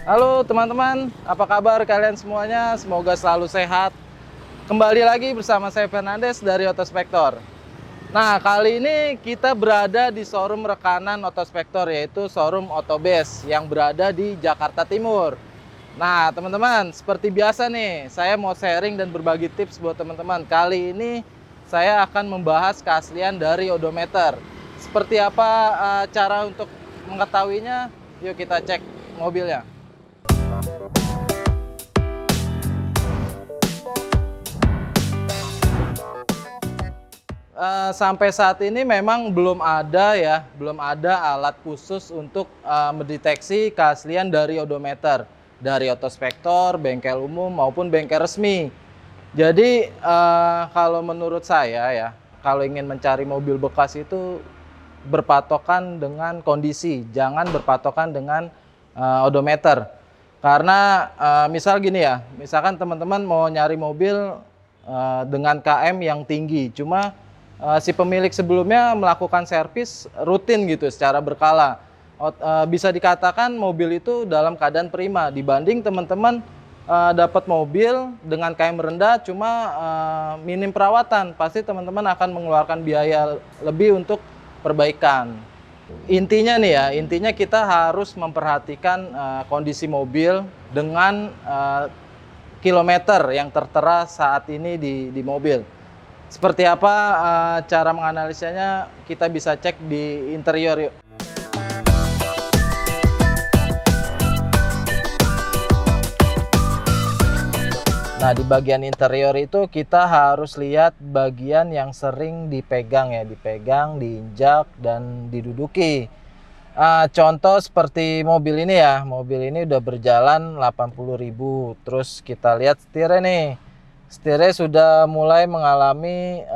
Halo teman-teman, apa kabar kalian semuanya? Semoga selalu sehat. Kembali lagi bersama saya Fernandes dari Otospektor. Nah, kali ini kita berada di showroom rekanan Otospektor, yaitu showroom Otobase yang berada di Jakarta Timur. Nah, teman-teman, seperti biasa nih, saya mau sharing dan berbagi tips buat teman-teman. Kali ini saya akan membahas keaslian dari odometer. Seperti apa cara untuk mengetahuinya? Yuk kita cek mobilnya. Sampai saat ini memang belum ada alat khusus untuk mendeteksi keaslian dari odometer dari Otospektor, bengkel umum maupun bengkel resmi. Jadi kalau menurut saya ya, kalau ingin mencari mobil bekas itu berpatokan dengan kondisi, jangan berpatokan dengan odometer. Karena misal gini ya, misalkan teman-teman mau nyari mobil dengan KM yang tinggi, cuma si pemilik sebelumnya melakukan servis rutin gitu secara berkala. Bisa dikatakan mobil itu dalam keadaan prima dibanding teman-teman dapat mobil dengan KM rendah cuma minim perawatan. Pasti teman-teman akan mengeluarkan biaya lebih untuk perbaikan. Intinya nih ya, intinya kita harus memperhatikan kondisi mobil dengan kilometer yang tertera saat ini di mobil. Seperti apa cara menganalisanya, kita bisa cek di interior yuk. Nah, di bagian interior itu kita harus lihat bagian yang sering dipegang ya, dipegang, diinjak, dan diduduki. Contoh seperti mobil ini ya, mobil ini udah berjalan 80.000. Terus kita lihat setirnya nih, setirnya sudah mulai mengalami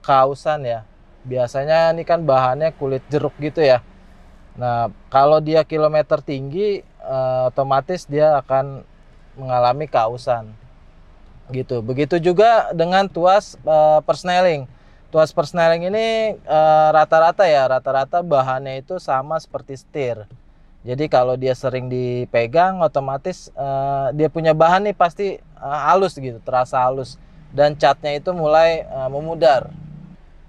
kehausan ya. Biasanya ini kan bahannya kulit jeruk gitu ya. Nah, kalau dia kilometer tinggi, otomatis dia akan mengalami kehausan gitu. Begitu juga dengan tuas persneling. Tuas persneling ini rata-rata bahannya itu sama seperti setir. Jadi kalau dia sering dipegang, otomatis dia punya bahan nih pasti halus gitu, terasa halus, dan catnya itu mulai memudar.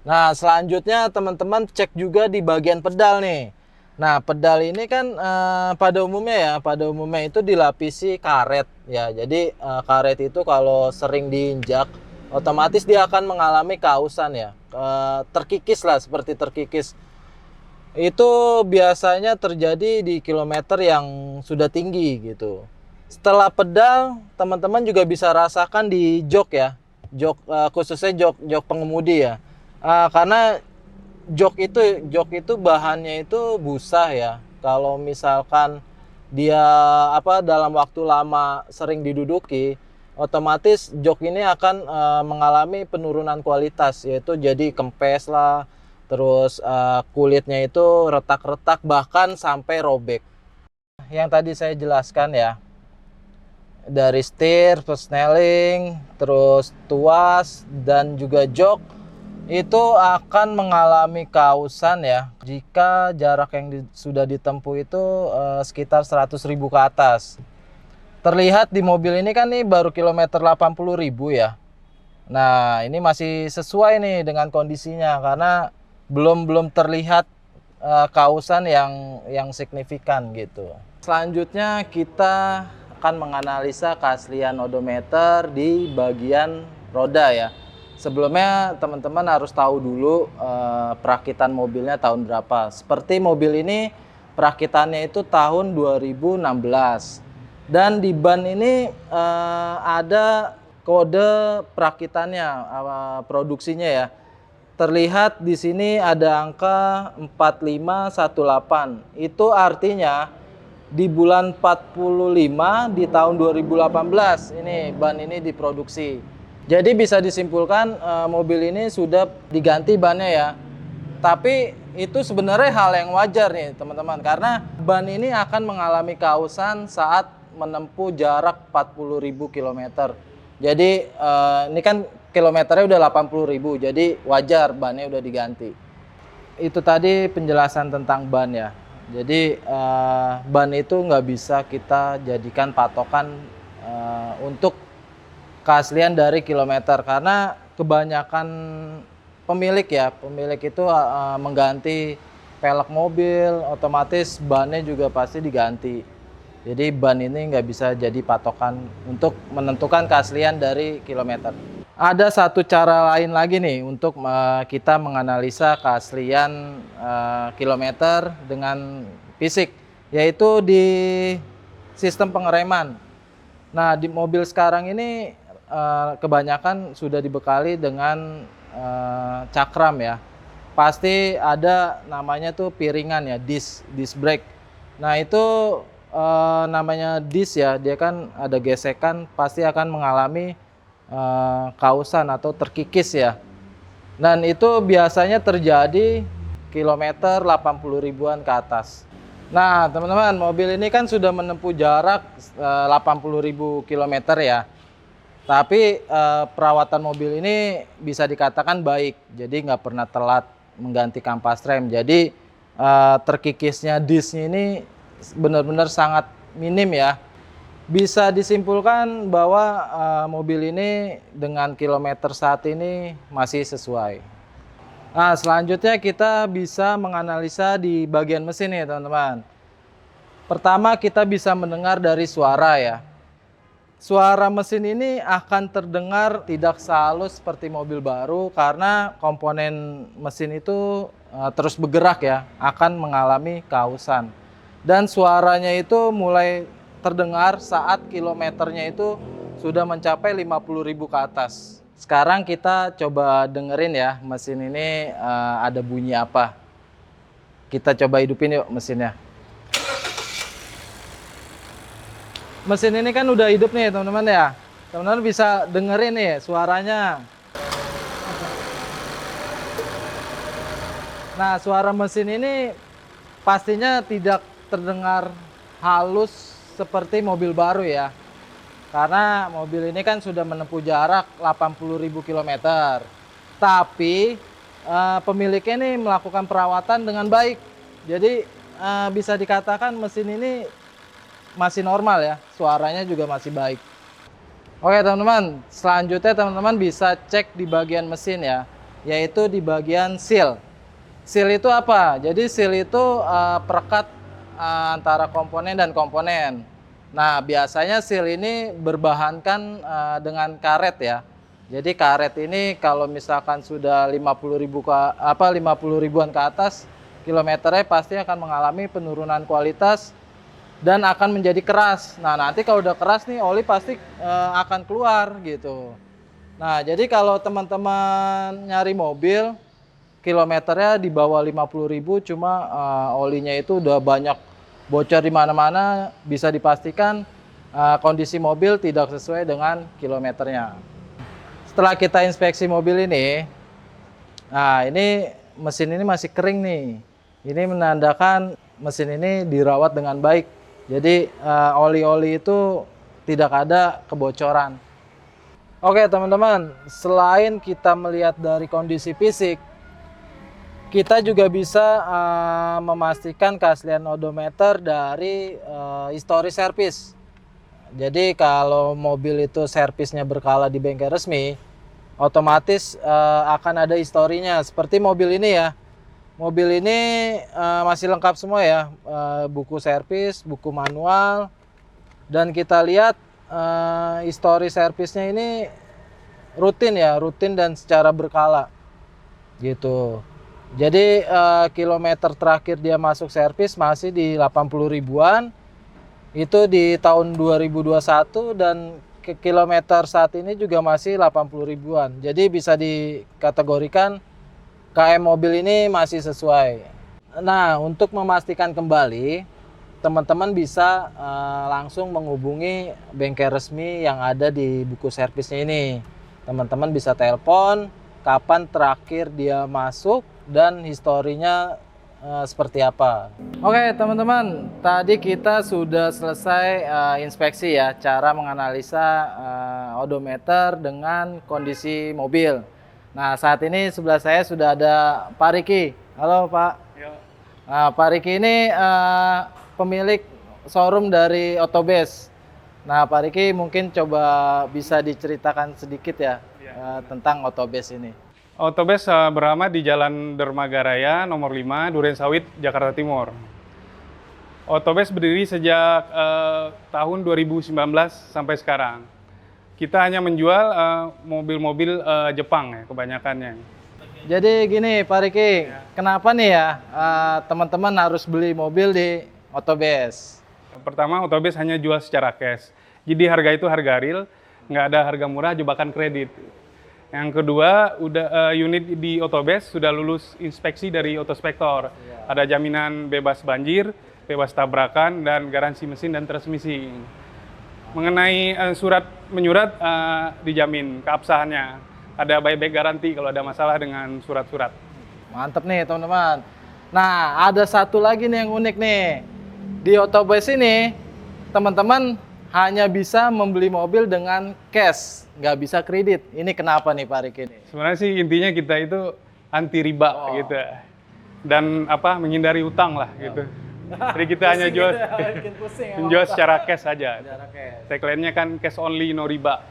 Nah, selanjutnya teman-teman cek juga di bagian pedal nih. Nah, pedal ini kan pada umumnya itu dilapisi karet ya. Jadi karet itu kalau sering diinjak, otomatis dia akan mengalami kehausan ya. Terkikis lah, seperti terkikis. Itu biasanya terjadi di kilometer yang sudah tinggi gitu. Setelah pedal, teman-teman juga bisa rasakan di jok ya. Jok khususnya jok pengemudi ya. Karena jok itu bahannya itu busa ya. Kalau misalkan dia dalam waktu lama sering diduduki, otomatis jok ini akan mengalami penurunan kualitas, yaitu jadi kempes lah, terus kulitnya itu retak-retak bahkan sampai robek. Yang tadi saya jelaskan ya, dari setir, persneling, terus tuas dan juga jok itu akan mengalami kehausan ya jika jarak yang sudah ditempuh itu sekitar 100.000 ke atas. Terlihat di mobil ini kan nih baru kilometer 80.000 ya. Nah, ini masih sesuai nih dengan kondisinya karena belum terlihat kehausan yang signifikan gitu. Selanjutnya kita akan menganalisa keaslian odometer di bagian roda ya. Sebelumnya teman-teman harus tahu dulu perakitan mobilnya tahun berapa. Seperti mobil ini perakitannya itu tahun 2016. Dan di ban ini ada kode perakitannya, produksinya ya. Terlihat di sini ada angka 4518. Itu artinya di bulan 45 di tahun 2018 ini ban ini diproduksi. Jadi bisa disimpulkan mobil ini sudah diganti bannya ya. Tapi itu sebenarnya hal yang wajar nih teman-teman, karena ban ini akan mengalami kehausan saat menempuh jarak 40.000 km. Jadi ini kan kilometernya udah 80.000, jadi wajar bannya udah diganti. Itu tadi penjelasan tentang ban ya. Jadi ban itu nggak bisa kita jadikan patokan untuk keaslian dari kilometer, karena kebanyakan pemilik itu mengganti pelek mobil, otomatis bannya juga pasti diganti. Jadi ban ini nggak bisa jadi patokan untuk menentukan keaslian dari kilometer. Ada satu cara lain lagi nih untuk kita menganalisa keaslian kilometer dengan fisik, yaitu di sistem pengereman. Nah, di mobil sekarang ini kebanyakan sudah dibekali dengan cakram ya. Pasti ada namanya tuh piringan ya, disc brake. Nah, itu namanya disc ya, dia kan ada gesekan, pasti akan mengalami kausan atau terkikis ya. Dan itu biasanya terjadi kilometer 80 ribuan ke atas. Nah, teman-teman, mobil ini kan sudah menempuh jarak 80.000 kilometer ya. Tapi perawatan mobil ini bisa dikatakan baik, jadi nggak pernah telat mengganti kampas rem. Jadi terkikisnya disnya ini benar-benar sangat minim ya. Bisa disimpulkan bahwa mobil ini dengan kilometer saat ini masih sesuai. Nah, selanjutnya kita bisa menganalisa di bagian mesin nih teman-teman. Pertama, kita bisa mendengar dari suara ya. Suara mesin ini akan terdengar tidak sehalus seperti mobil baru karena komponen mesin itu terus bergerak ya, akan mengalami kausan. Dan suaranya itu mulai terdengar saat kilometernya itu sudah mencapai 50.000 ke atas. Sekarang kita coba dengerin ya, mesin ini ada bunyi apa. Kita coba hidupin yuk mesinnya. Mesin ini kan udah hidup nih teman-teman ya. Teman-teman bisa dengerin nih suaranya. Nah, suara mesin ini pastinya tidak terdengar halus seperti mobil baru ya. Karena mobil ini kan sudah menempuh jarak 80.000 km. Tapi pemiliknya ini melakukan perawatan dengan baik. Jadi bisa dikatakan mesin ini masih normal ya, suaranya juga masih baik. Oke teman-teman, selanjutnya teman-teman bisa cek di bagian mesin ya, yaitu di bagian seal. Seal itu apa? Jadi seal itu perekat antara komponen dan komponen. Nah, biasanya seal ini berbahankan dengan karet ya. Jadi karet ini kalau misalkan sudah 50 ribuan ke atas kilometernya, pasti akan mengalami penurunan kualitas dan akan menjadi keras. Nah, nanti kalau udah keras nih, oli pasti akan keluar gitu. Nah, jadi kalau teman-teman nyari mobil, kilometernya di bawah 50.000, cuma olinya itu udah banyak bocor di mana-mana, bisa dipastikan kondisi mobil tidak sesuai dengan kilometernya. Setelah kita inspeksi mobil ini, nah ini mesin ini masih kering nih. Ini menandakan mesin ini dirawat dengan baik. Jadi oli-oli itu tidak ada kebocoran. Oke teman-teman, selain kita melihat dari kondisi fisik, kita juga bisa memastikan keaslian odometer dari histori servis. Jadi kalau mobil itu servisnya berkala di bengkel resmi, otomatis akan ada historinya. Seperti mobil ini ya. Mobil ini masih lengkap semua ya, buku servis, buku manual, dan kita lihat histori servisnya ini rutin ya, rutin dan secara berkala gitu. Jadi kilometer terakhir dia masuk servis masih di 80 ribuan, itu di tahun 2021, dan kilometer saat ini juga masih 80 ribuan. Jadi bisa dikategorikan KM mobil ini masih sesuai. Nah, untuk memastikan kembali, teman-teman bisa langsung menghubungi bengkel resmi yang ada di buku servisnya ini. Teman-teman bisa telepon kapan terakhir dia masuk dan historinya seperti apa. Oke teman-teman, tadi kita sudah selesai inspeksi ya, cara menganalisa odometer dengan kondisi mobil. Nah, saat ini sebelah saya sudah ada Pak Riki. Halo Pak. Yo. Nah, Pak Riki ini pemilik showroom dari Otobase. Nah, Pak Riki mungkin coba bisa diceritakan sedikit ya, tentang Otobase ini. Otobase beralamat di Jalan Dermaga nomor 5, Duren Sawit, Jakarta Timur. Otobase berdiri sejak tahun 2019 sampai sekarang. Kita hanya menjual mobil-mobil Jepang ya, kebanyakannya. Jadi gini Pak Riki, kenapa nih ya teman-teman harus beli mobil di Otobase? Pertama, Otobase hanya jual secara cash. Jadi harga itu harga real, nggak ada harga murah jebakan kredit. Yang kedua, unit di Otobase sudah lulus inspeksi dari Otospektor. Ada jaminan bebas banjir, bebas tabrakan, dan garansi mesin dan transmisi. Mengenai surat menyurat, dijamin keabsahannya. Ada buyback garanti kalau ada masalah dengan surat-surat. Mantep nih teman-teman. Nah, ada satu lagi nih yang unik nih. Di Otobase ini, teman-teman hanya bisa membeli mobil dengan cash, nggak bisa kredit. Ini kenapa nih Pak Riki? Sebenarnya sih intinya kita itu anti riba gitu. Dan menghindari utang lah gitu. Jadi kita hanya jual menjual secara cash saja. Tagline-nya kan cash only no riba.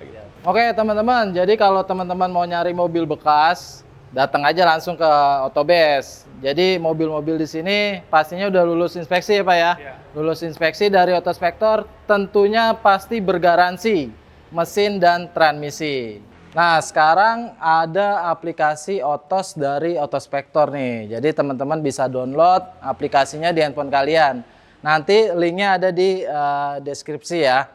Oke teman-teman, jadi kalau teman-teman mau nyari mobil bekas, datang aja langsung ke Otobase. Jadi mobil-mobil di sini pastinya udah lulus inspeksi ya Pak ya? Lulus inspeksi dari Otospektor, tentunya pasti bergaransi mesin dan transmisi. Nah sekarang ada aplikasi Otos dari Otospektor nih. Jadi teman-teman bisa download aplikasinya di handphone kalian. Nanti linknya ada di deskripsi ya.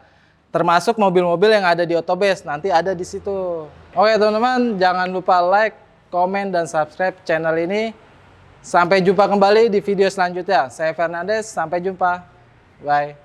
Termasuk mobil-mobil yang ada di Otobase, nanti ada di situ. Oke teman-teman, jangan lupa like, komen, dan subscribe channel ini. Sampai jumpa kembali di video selanjutnya. Saya Fernandes, sampai jumpa. Bye.